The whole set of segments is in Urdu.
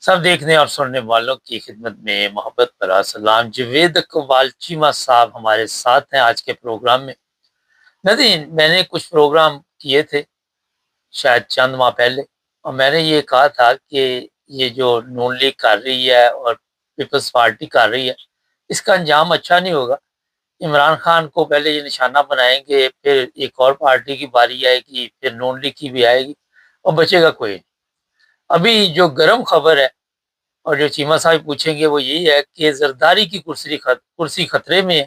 سب دیکھنے اور سننے والوں کی خدمت میں محبت بھرا سلام۔ جاوید اقبال چیمہ صاحب ہمارے ساتھ ہیں آج کے پروگرام میں۔ ندین، میں نے کچھ پروگرام کیے تھے شاید چند ماہ پہلے، اور میں نے یہ کہا تھا کہ یہ جو نون لیگ کر رہی ہے اور پیپلز پارٹی کر رہی ہے، اس کا انجام اچھا نہیں ہوگا۔ عمران خان کو پہلے یہ نشانہ بنائیں گے، پھر ایک اور پارٹی کی باری آئے گی، پھر نون لیگ کی بھی آئے گی، اور بچے گا کوئی نہیں۔ ابھی جو گرم خبر ہے اور جو چیمہ صاحب پوچھیں گے وہ یہی ہے کہ زرداری کی کرسی خطرے میں ہے،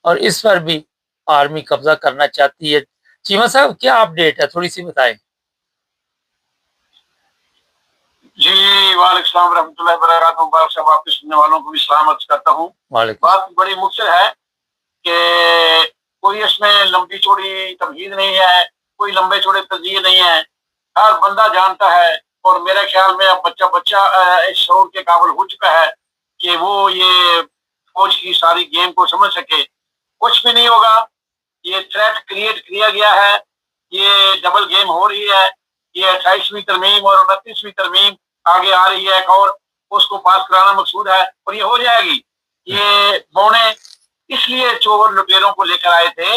اور اس پر بھی آرمی قبضہ کرنا چاہتی ہے۔ چیمہ صاحب کیا اپڈیٹ ہے، تھوڑی سی بتائیں۔ جی وعلیکم السلام ورحمۃ اللہ وبرکاتہ۔ مبارک صاحب، آپ کے سننے والوں کو بھی سلام عرض کرتا ہوں۔ بات بڑی مختصر ہے کہ کوئی اس میں لمبی چوڑی تمہید نہیں ہے، کوئی لمبے چوڑے تجزیے نہیں ہے۔ ہر بندہ جانتا ہے، اور میرے خیال میں اب بچہ اس شعور کے قابل ہو چکا ہے کہ وہ یہ فوج کی ساری گیم کو سمجھ سکے۔ کچھ بھی نہیں ہوگا، یہ تھریٹ کریٹ کیا گیا ہے، یہ ڈبل گیم ہو رہی ہے۔ یہ 28ویں ترمیم اور 29ویں ترمیم آگے آ رہی ہے، اور اس کو پاس کرانا مقصود ہے، اور یہ ہو جائے گی۔ یہ بونے اس لیے چور لٹیروں کو لے کر آئے تھے،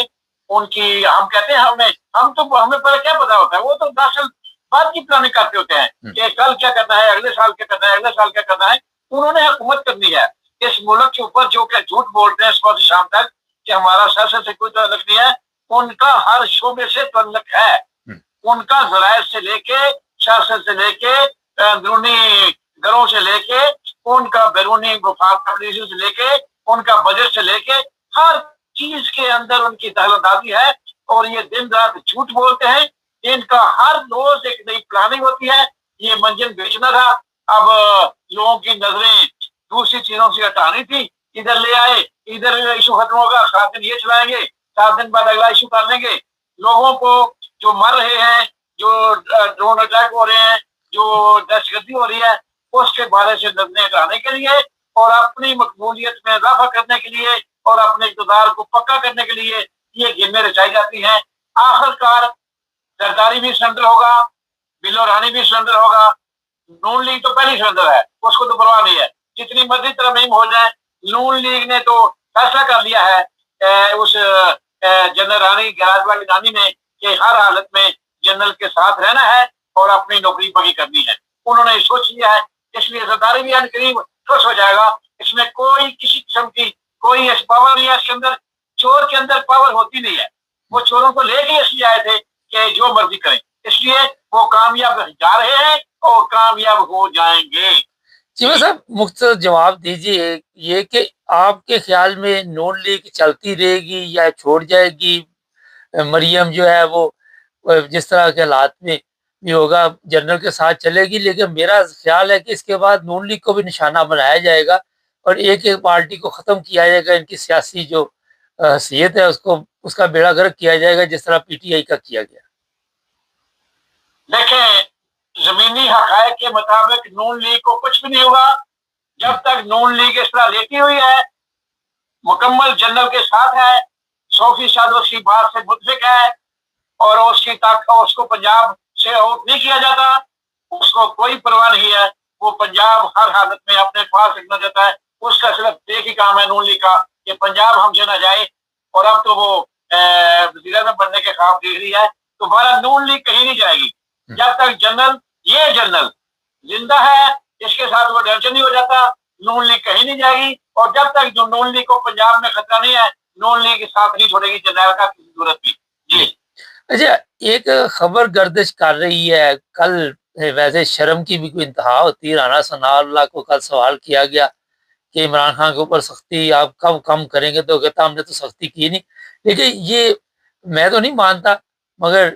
ان کی ہم کہتے ہیں ہمیں پہلے کیا پتا ہوتا ہے، وہ تو 10 سال بعد کی پلاننگ کرتے ہوتے ہیں کہ کل کیا کرنا ہے، اگلے سال کیا کرنا ہے، اگلے سال کیا کرنا ہے۔ انہوں نے حکومت کرنی ہے اس ملک کے اوپر، جو کہ جھوٹ بولتے ہیں صبح سے شام تک کہ ہمارا سیاست سے کوئی تعلق نہیں ہے، ان کا ہر شعبے سے تعلق ہے۔ ان کا ذرائع سے لے کے، سیاست سے لے کے، اندرونی گھروں سے لے کے، ان کا بیرونی وفاق پالیسی سے لے کے، ان کا بجٹ سے لے کے، ہر چیز کے اندر ان کی دخل اندازی ہے، اور یہ دن رات جھوٹ بولتے ہیں۔ ان کا ہر روز ایک نئی پلاننگ ہوتی ہے۔ یہ منجن بیچنا تھا، اب لوگوں کی نظریں دوسری چیزوں سے ہٹانی تھی، ادھر لے آئے، ادھر ایشو ختم ہوگا، 7 دن یہ چلائیں گے، 7 دن بعد اگلا ایشو کر لیں گے۔ لوگوں کو جو مر رہے ہیں، جو ڈرون اٹیک ہو رہے ہیں، جو دہشت گردی ہو رہی ہے، اس کے بارے سے نظریں ہٹانے کے لیے اور اپنی مقبولیت میں اضافہ کرنے کے لیے اور اپنے اقتدار کو پکا کرنے کے لیے یہ گیمیں رچائی جاتی ہیں۔ آخر کار زرداری بھی سرنڈر ہوگا، بلو رانی بھی سرنڈر ہوگا، نون لیگ تو پہلی سرنڈر ہے، اس کو تو پرواہ نہیں ہے، جتنی مرضی ترمیم ہو جائے۔ نون لیگ نے تو فیصلہ کر لیا ہے اس جنرل رانی گراج والی رانی نے کہ ہر حالت میں جنرل کے ساتھ رہنا ہے اور اپنی نوکری پکی کرنی ہے۔ انہوں نے سوچ لیا ہے، اس لیے زرداری بھی قریب خوش ہو جائے گا۔ اس میں کوئی کسی قسم کی کوئی پاور نہیں ہے، اس کے اندر چور کے اندر پاور ہوتی نہیں ہے۔ وہ چوروں کو لے کے اس لیے آئے تھے کہ جو مرضی کریں، اس لیے وہ کامیاب جا رہے ہیں اور کامیاب ہو جائیں گے۔ چیمہ صاحب مختصر جواب دیجیے، یہ کہ آپ کے خیال میں نون لیگ چلتی رہے گی یا چھوڑ جائے گی؟ مریم جو ہے وہ جس طرح کے حالات میں بھی ہوگا جنرل کے ساتھ چلے گی، لیکن میرا خیال ہے کہ اس کے بعد نون لیگ کو بھی نشانہ بنایا جائے گا اور ایک ایک پارٹی کو ختم کیا جائے گا، ان کی سیاسی جو حیثیت ہے اس کا بیڑا گرک کیا جائے گا، جس طرح پی ٹی آئی کا کیا گیا۔ دیکھیں، زمینی حقائق کے مطابق نون لیگ کو کچھ بھی نہیں ہوگا جب تک نون لیگ اس طرح لیتی ہوئی ہے، مکمل جنرل کے ساتھ ہے، 100% اس کی بات سے متفق ہے، اور اس کو پنجاب سے آؤٹ نہیں کیا جاتا، اس کو کوئی پرواہ نہیں ہے۔ وہ پنجاب ہر حالت میں اپنے پاس رکھنا چاہتا ہے، اس کا صرف ایک ہی کام ہے نون لیگ کا کہ پنجاب ہم سے نہ جائے، اور اب تو وہ وزیر اعظم بننے کے خواب دیکھ رہی ہے۔ تو ہمارا نون لیگ کہیں نہیں جائے گی جب تک یہ جنرل زندہ ہے، اس کے ساتھ وہ ٹینشن نہیں ہو جاتا، نون لیگ کہیں نہیں جائے گی۔ اور جب تک جو نون لیگ کو پنجاب میں خطرہ نہیں ہے، نون لیگ ساتھ نہیں چھوڑے گی جنرل کا کسی صورت بھی۔ جی اچھا، ایک خبر گردش کر رہی ہے، کل ویسے شرم کی بھی کوئی انتہا ہوتی ہے، رانا ثناء اللہ کو کل سوال کیا گیا کہ عمران خان کے اوپر سختی آپ کب کم کریں گے، تو کہتا ہم نے تو سختی کی نہیں۔ لیکن یہ میں تو نہیں مانتا، مگر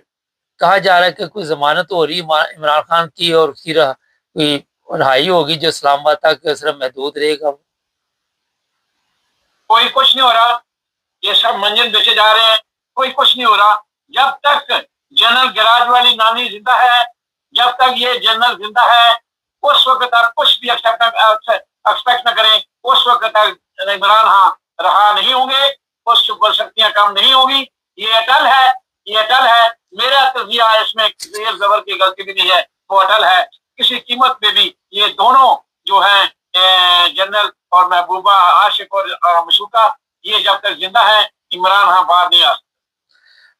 کہا جا رہا ہے کہ کوئی ضمانت ہو رہی ہے عمران خان کی اور اس کی کوئی رہائی ہوگی جو اسلام آباد تک صرف محدود رہے گا۔ کوئی کچھ نہیں ہو رہا، یہ سب منجن بیچے جا رہے ہیں، کوئی کچھ نہیں ہو رہا جب تک جنرل گراج والی نانی زندہ ہے، جب تک یہ جنرل زندہ ہے، اس وقت تک کچھ بھی ایکسپیکٹ نہ کریں، اس وقت تک عمران رہا نہیں ہوں گے، اس پر شکتیاں کم نہیں ہوں گی۔ یہ اٹل ہے، یہ اٹل ہے، میرا تجزیہ اس میں زیر زبر کی غلطی بھی نہیں ہے، وہ اٹل ہے، کسی قیمت پہ بھی یہ دونوں جو ہیں جنرل اور محبوبہ عاشق اور مشوقہ، یہ جب تک زندہ ہے عمران خان باہر نہیں آ سکتا۔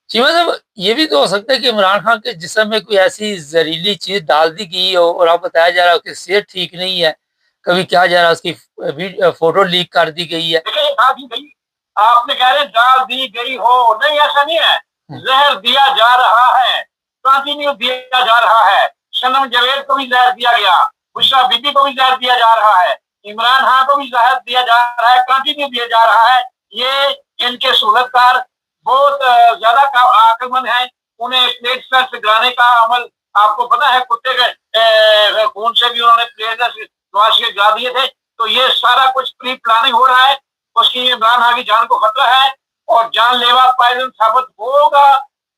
چیمہ صاحب یہ بھی تو ہو سکتا ہے کہ عمران خان کے جسم میں کوئی ایسی زہریلی چیز ڈال دی گئی ہو اور آپ بتایا جا رہا ہے اس کی صحت ٹھیک نہیں ہے، کبھی کیا جا رہا ہے اس کی فوٹو لیک کر دی گئی ہے۔ دیکھیں ڈال دی گئی، آپ نے کہہ رہے ڈال دی گئی ہو، نہیں ایسا نہیں ہے، زہر دیا جا رہا ہے، کنٹینیو دیا جا رہا ہے۔ شنم جاوید کو بھی زہر دیا گیا، بشرا بی بی کو بھی زہر دیا جا رہا ہے، عمران خان کو بھی زہر دیا جا رہا ہے، کنٹینیو دیا جا رہا ہے۔ یہ ان کے سہولت کار بہت زیادہ عقل مند ہیں، انہیں پلیٹلیٹس گرانے کا عمل آپ کو پتا ہے، کتے کے خون سے بھی انہوں نے پلیٹلیٹس نواز کے گرا دیے تھے۔ تو یہ سارا کچھ پری پلاننگ ہو رہا ہے، اس کی عمران خان کی جان کو خطرہ ہے اور جان لیوا پوائزن ثابت ہوگا۔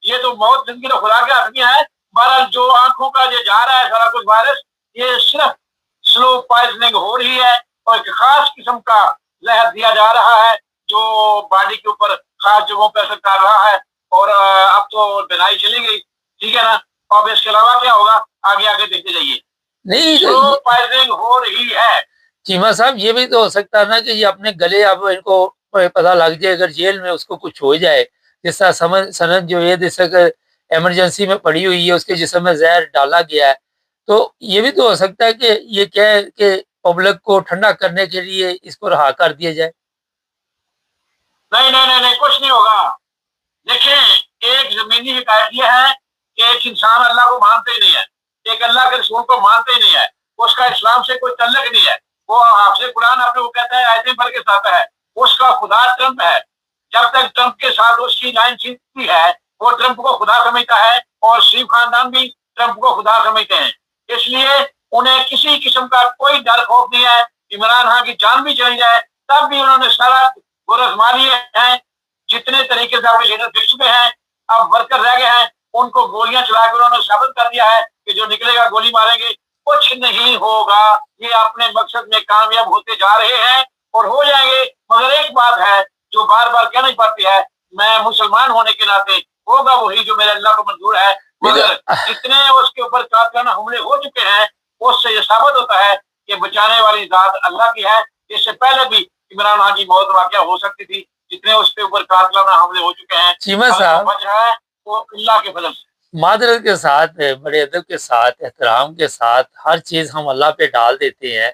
یہ تو موت زندگی تو خدا کے ہاتھ میں ہے۔ بہرحال جو آنکھوں کا یہ جا رہا ہے سارا کچھ وائرس، یہ صرف سلو پوائزننگ ہو رہی ہے اور ایک خاص قسم کا زہر دیا جا رہا ہے جو باڈی کے اوپر خاص جگہوں پہ اثر کر رہا ہے۔ اور اب تو بینائی چلی گئی، ٹھیک ہے نا، اب اس کے علاوہ کیا ہوگا آگے آگے دیکھتے جائیے۔ نہیں سلو پوائزننگ ہو رہی ہے۔ چیمہ صاحب یہ بھی تو ہو سکتا ہے نا کہ یہ اپنے گلے اب ان کو پتہ لگ جائے اگر جیل میں اس کو کچھ ہو جائے، جس طرح سند جو یہ جس طرح ایمرجنسی میں پڑی ہوئی ہے اس کے جسم میں زہر ڈالا گیا ہے، تو یہ بھی تو ہو سکتا ہے کہ یہ کیا ہے کہ پبلک کو ٹھنڈا کرنے کے لیے اس کو رہا کر دیا جائے۔ نہیں نہیں نہیں نہیں، کچھ نہیں ہوگا۔ دیکھیں ایک زمینی حقائق یہ ہے کہ ایک انسان اللہ کو مانتے ہی نہیں ہے، ایک اللہ کے رسول کو مانتے ہی نہیں ہے، اس کا اسلام سے کوئی تعلق نہیں ہے، وہ حافظ قرآن اپنے کو کہتا ہے آیتیں پڑھ کے ساتھ ہے، اس کا خدا ٹرمپ ہے۔ جب تک ٹرمپ کے ساتھ اس کی لائن چلتی ہے وہ ٹرمپ کو خدا سمجھتا ہے اور شریف خاندان بھی ٹرمپ کو خدا سمجھتے ہیں، اس لیے انہیں کسی قسم کا کوئی ڈر خوف نہیں ہے۔ عمران خان کی جان بھی چلی جائے تب بھی انہوں نے سارا گرز مار لیے ہیں، جتنے طریقے سے اپنے لیڈر دیکھ چکے ہیں، اب ورکر رہ گئے ہیں، ان کو گولیاں چلا کے انہوں نے ثابت کر دیا ہے کہ جو نکلے گا گولی ماریں گے، کچھ نہیں ہوگا۔ یہ اپنے مقصد میں کامیاب ہوتے جا رہے ہیں اور ہو جائیں گے، مگر ایک بات ہے جو بار بار کہنا ہی پڑتی ہے، میں مسلمان ہونے کے ناطے ہوگا وہی جو میرے اللہ کو منظور ہے، مگر جتنے اس کے اوپر قاتلانہ حملے ہو چکے ہیں اس سے یہ ثابت ہوتا ہے کہ بچانے والی ذات اللہ کی ہے۔ اس سے پہلے بھی عمران خان کی موت واقعہ ہو سکتی تھی، جتنے اس کے اوپر قاتلانہ حملے ہو چکے ہیں، چیمہ صاحب ہے وہ اللہ کے فضل سے۔ معذرت کے ساتھ، بڑے ادب کے ساتھ، احترام کے ساتھ ہر چیز ہم اللہ پہ ڈال دیتے ہیں۔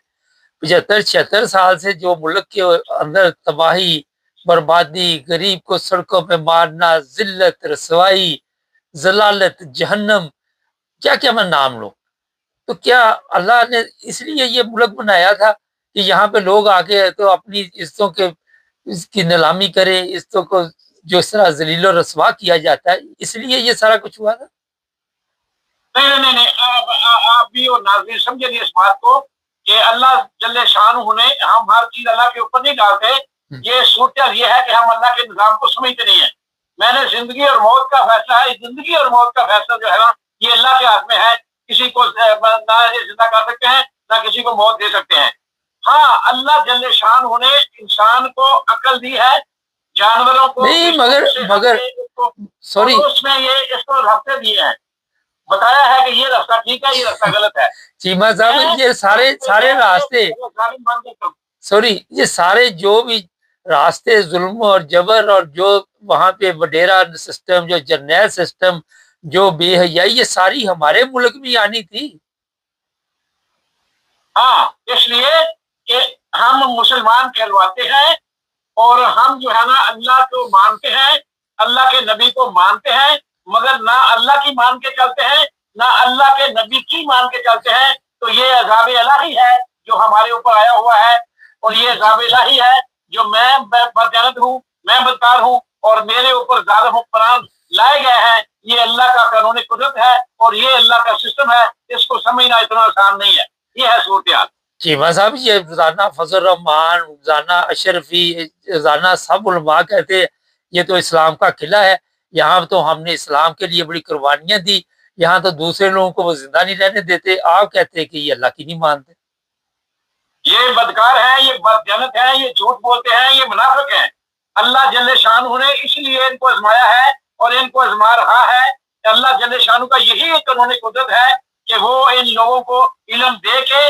75-76 سال سے جو ملک کے اندر تباہی، بربادی، غریب کو سڑکوں پہ مارنا، ذلت، رسوائی، ضلالت، جہنم، کیا کیا میں نام لوں، تو کیا اللہ نے اس لیے یہ ملک بنایا تھا کہ یہاں پہ لوگ آگے تو اپنی عزتوں کے اس کی نیلامی کرے، عزتوں کو جو اس طرح ذلیل و رسوا کیا جاتا ہے، اس لیے یہ سارا کچھ ہوا تھا؟ نہیں نہیں، آپ بھی اور ناظرین سمجھے نہیں اس بات کو کہ اللہ جل شانہ نے ہم ہر چیز اللہ کے اوپر نہیں ڈالتے۔ یہ صورتحال یہ ہے کہ ہم اللہ کے نظام کو سمجھتے نہیں ہیں۔ میں نے زندگی اور موت کا فیصلہ ہے، زندگی اور موت کا فیصلہ جو ہے نا یہ اللہ کے ہاتھ میں ہے، کسی کو نہ زندہ کر سکتے ہیں نہ کسی کو موت دے سکتے ہیں۔ ہاں اللہ جل شانہ نے انسان کو عقل دی ہے، جانوروں کو نہیں، مگر سوری اس میں یہ اس کو راستے دیے ہیں، بتایا ہے کہ یہ راستہ ٹھیک ہے یہ راستہ غلط ہے۔ چیمہ صاحب یہ سارے راستے، سوری، یہ سارے جو بھی راستے ظلم اور جبر اور جو وہاں پہ وڈیرا سسٹم، جو جرنیل سسٹم، جو بے حیائی، یہ ساری ہمارے ملک میں آنی تھی۔ ہاں اس لیے کہ ہم مسلمان کہلواتے ہیں اور ہم جو ہے نا اللہ کو مانتے ہیں، اللہ کے نبی کو مانتے ہیں، مگر نہ اللہ کی مان کے چلتے ہیں نہ اللہ کے نبی کی مان کے چلتے ہیں، تو یہ عذاب الہی ہے جو ہمارے اوپر آیا ہوا ہے، اور یہ عذاب الہی ہے جو میں بدجانت ہوں، میں بدکار ہوں اور میرے اوپر ظالم حکمران لائے گئے ہیں۔ یہ اللہ کا قانون قدرت ہے اور یہ اللہ کا سسٹم ہے، اس کو سمجھنا اتنا آسان نہیں ہے۔ یہ ہے صورتحال۔ چیمہ صاحب یہ روزانہ فضل الرحمان، روزانہ اشرفی، روزانہ سب علماء کہتے ہیں یہ تو اسلام کا قلعہ ہے، یہاں تو ہم نے اسلام کے لیے بڑی قربانیاں دی، یہاں تو دوسرے لوگوں کو وہ زندہ نہیں رہنے دیتے۔ آپ کہتے ہیں کہ یہ اللہ کی نہیں مانتے۔ یہ بدکار ہیں، یہ بدجانت ہیں، یہ جھوٹ بولتے ہیں، یہ منافق ہیں۔ اللہ جل شانہ نے اس لیے ان کو آزمایا ہے اور ان کو آزما رہا ہے۔ اللہ جل شانہ کا یہی قانون قدرت ہے کہ وہ ان لوگوں کو علم دے کے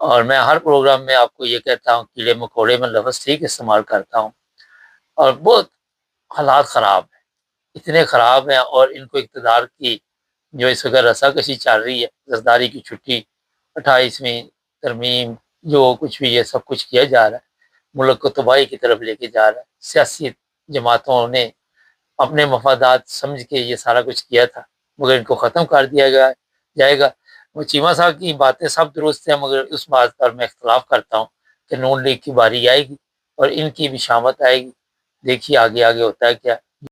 اور میں ہر پروگرام میں آپ کو یہ کہتا ہوں کیڑے مکوڑے میں لفظ ٹھیک استعمال کرتا ہوں، اور بہت حالات خراب ہیں، اتنے خراب ہیں، اور ان کو اقتدار کی جو اس وقت رسا کشی چل رہی ہے، زرداری کی چھٹی، 28ویں ترمیم، جو کچھ بھی یہ سب کچھ کیا جا رہا ہے، ملک کو تباہی کی طرف لے کے جا رہا ہے۔ سیاسی جماعتوں نے اپنے مفادات سمجھ کے یہ سارا کچھ کیا تھا، مگر ان کو ختم کر دیا جائے گا۔ وہ چیمہ صاحب کی باتیں سب درست ہیں، مگر اس بات پر میں اختلاف کرتا ہوں کہ نون لیگ کی باری آئے گی اور ان کی بھی شامت آئے گی۔ دیکھیے آگے ہوتا ہے کیا۔